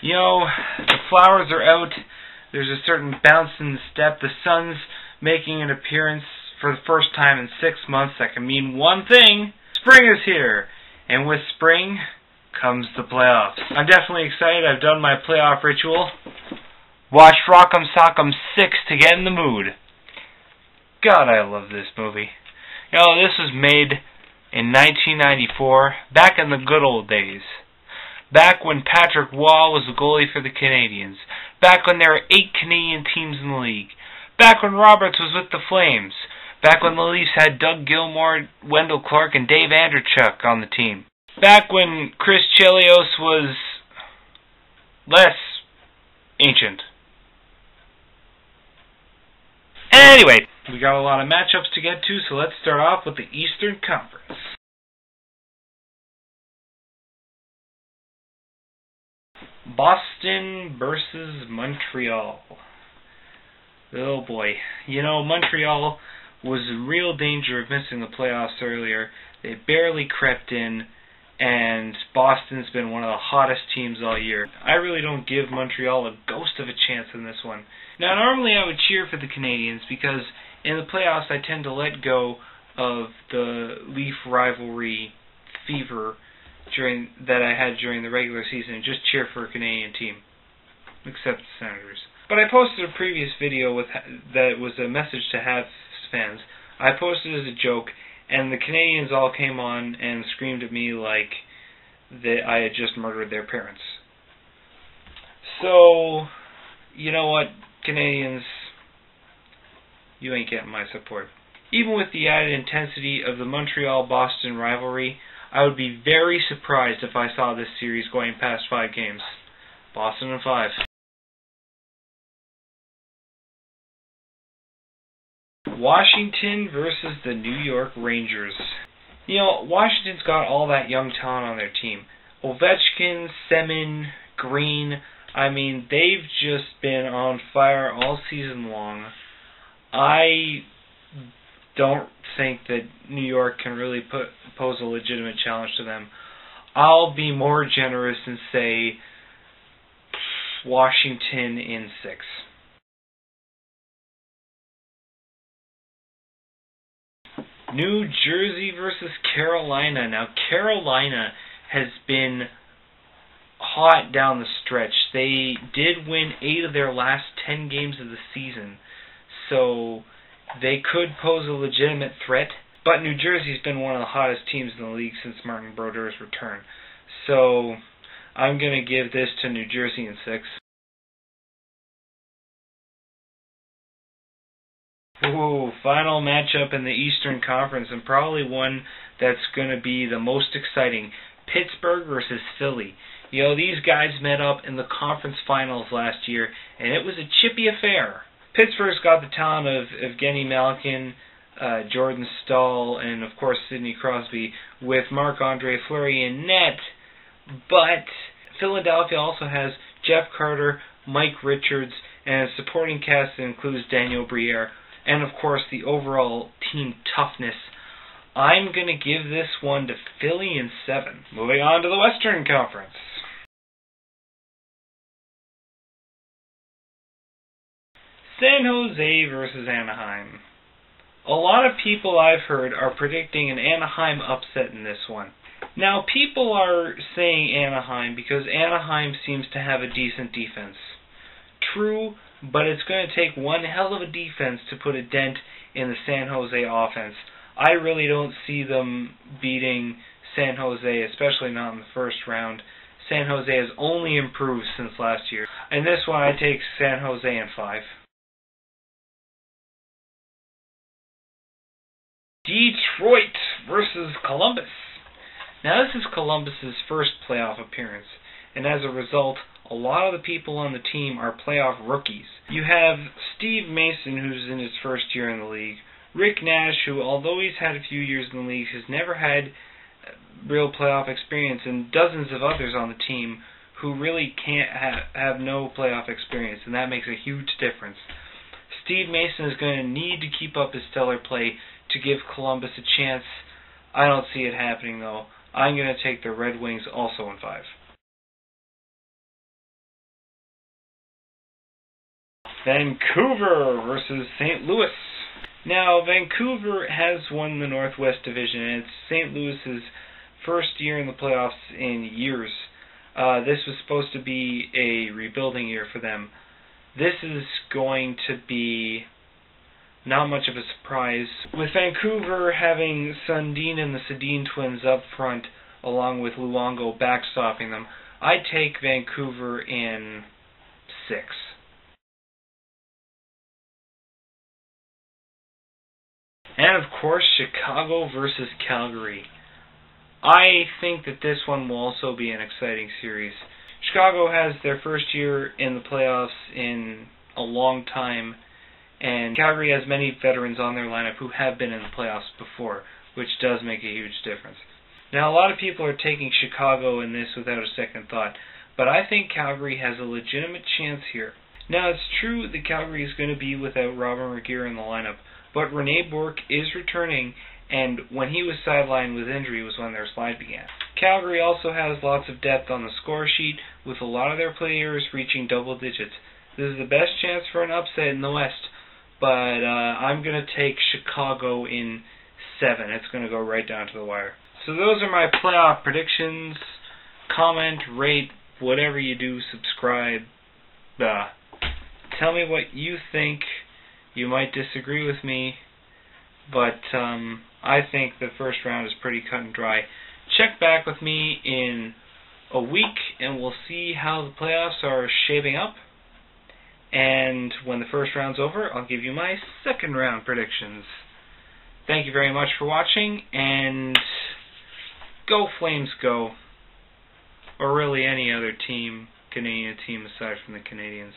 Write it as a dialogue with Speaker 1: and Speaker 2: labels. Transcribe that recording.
Speaker 1: You know, the flowers are out. There's a certain bounce in the step. The sun's making an appearance for the first time in 6 months. That can mean one thing. Spring is here. And with spring comes the playoffs. I'm definitely excited. I've done my playoff ritual. Watch Rock'em Sock'em 6 to get in the mood. God, I love this movie. You know, this was made in 1994, back in the good old days. Back when Patrick Waugh was the goalie for the Canadiens. Back when there were 8 Canadian teams in the league. Back when Roberts was with the Flames. Back when the Leafs had Doug Gilmour, Wendell Clark, and Dave Andreychuk on the team. Back when Chris Chelios was less ancient. Anyway, we got a lot of matchups to get to, so let's start off with the Eastern Conference. Boston versus Montreal. Oh boy. You know, Montreal was in real danger of missing the playoffs earlier. They barely crept in, and Boston's been one of the hottest teams all year. I really don't give Montreal a ghost of a chance in this one. Now, normally I would cheer for the Canadiens because in the playoffs I tend to let go of the Leaf rivalry fever that I had during the regular season and just cheer for a Canadian team, except the Senators. But I posted a previous video that was a message to Habs fans. I posted it as a joke, and the Canadians all came on and screamed at me like that I had just murdered their parents. So, you know what, Canadians, you ain't getting my support. Even with the added intensity of the Montreal-Boston rivalry, I would be very surprised if I saw this series going past 5 games. Boston in 5. Washington versus the New York Rangers. You know, Washington's got all that young talent on their team. Ovechkin, Semin, Green. I mean, they've just been on fire all season long. I don't think that New York can really pose a legitimate challenge to them. I'll be more generous and say Washington in 6. New Jersey versus Carolina. Now, Carolina has been hot down the stretch. They did win 8 of their last 10 games of the season, so they could pose a legitimate threat. But New Jersey's been one of the hottest teams in the league since Martin Brodeur's return. So I'm going to give this to New Jersey in 6. Ooh, final matchup in the Eastern Conference, and probably one that's going to be the most exciting. Pittsburgh versus Philly. You know, these guys met up in the conference finals last year, and it was a chippy affair. Pittsburgh's got the talent of Evgeny Malkin, Jordan Staal, and of course Sidney Crosby, with Marc-Andre Fleury in net. But Philadelphia also has Jeff Carter, Mike Richards, and a supporting cast that includes Daniel Briere, and of course the overall team toughness. I'm going to give this one to Philly in 7. Moving on to the Western Conference. San Jose versus Anaheim. A lot of people I've heard are predicting an Anaheim upset in this one. Now, people are saying Anaheim because Anaheim seems to have a decent defense. True, but it's going to take one hell of a defense to put a dent in the San Jose offense. I really don't see them beating San Jose, especially not in the first round. San Jose has only improved since last year. In this one, I take San Jose in 5. Detroit versus Columbus. Now, this is Columbus's first playoff appearance, and as a result, a lot of the people on the team are playoff rookies. You have Steve Mason, who's in his first year in the league, Rick Nash, who, although he's had a few years in the league, has never had real playoff experience, and dozens of others on the team who really can't have no playoff experience, and that makes a huge difference. Steve Mason is going to need to keep up his stellar play to give Columbus a chance. I don't see it happening, though. I'm going to take the Red Wings also in 5. Vancouver versus St. Louis. Now, Vancouver has won the Northwest Division, and it's St. Louis's first year in the playoffs in years. This was supposed to be a rebuilding year for them. This is going to be not much of a surprise. With Vancouver having Sundin and the Sedin twins up front, along with Luongo backstopping them, I take Vancouver in 6. And of course, Chicago versus Calgary. I think that this one will also be an exciting series. Chicago has their first year in the playoffs in a long time, and Calgary has many veterans on their lineup who have been in the playoffs before, which does make a huge difference. Now, a lot of people are taking Chicago in this without a second thought, but I think Calgary has a legitimate chance here. Now, it's true that Calgary is going to be without Robin Regehr in the lineup, but Rene Bourque is returning, and when he was sidelined with injury was when their slide began. Calgary also has lots of depth on the score sheet, with a lot of their players reaching double digits. This is the best chance for an upset in the West, but I'm going to take Chicago in 7. It's going to go right down to the wire. So those are my playoff predictions. Comment, rate, whatever you do, subscribe. Tell me what you think. You might disagree with me, but I think the first round is pretty cut and dry. Check back with me in a week, and we'll see how the playoffs are shaping up. And when the first round's over, I'll give you my second round predictions. Thank you very much for watching, and go Flames go. Or really any other team, Canadian team aside from the Canadians.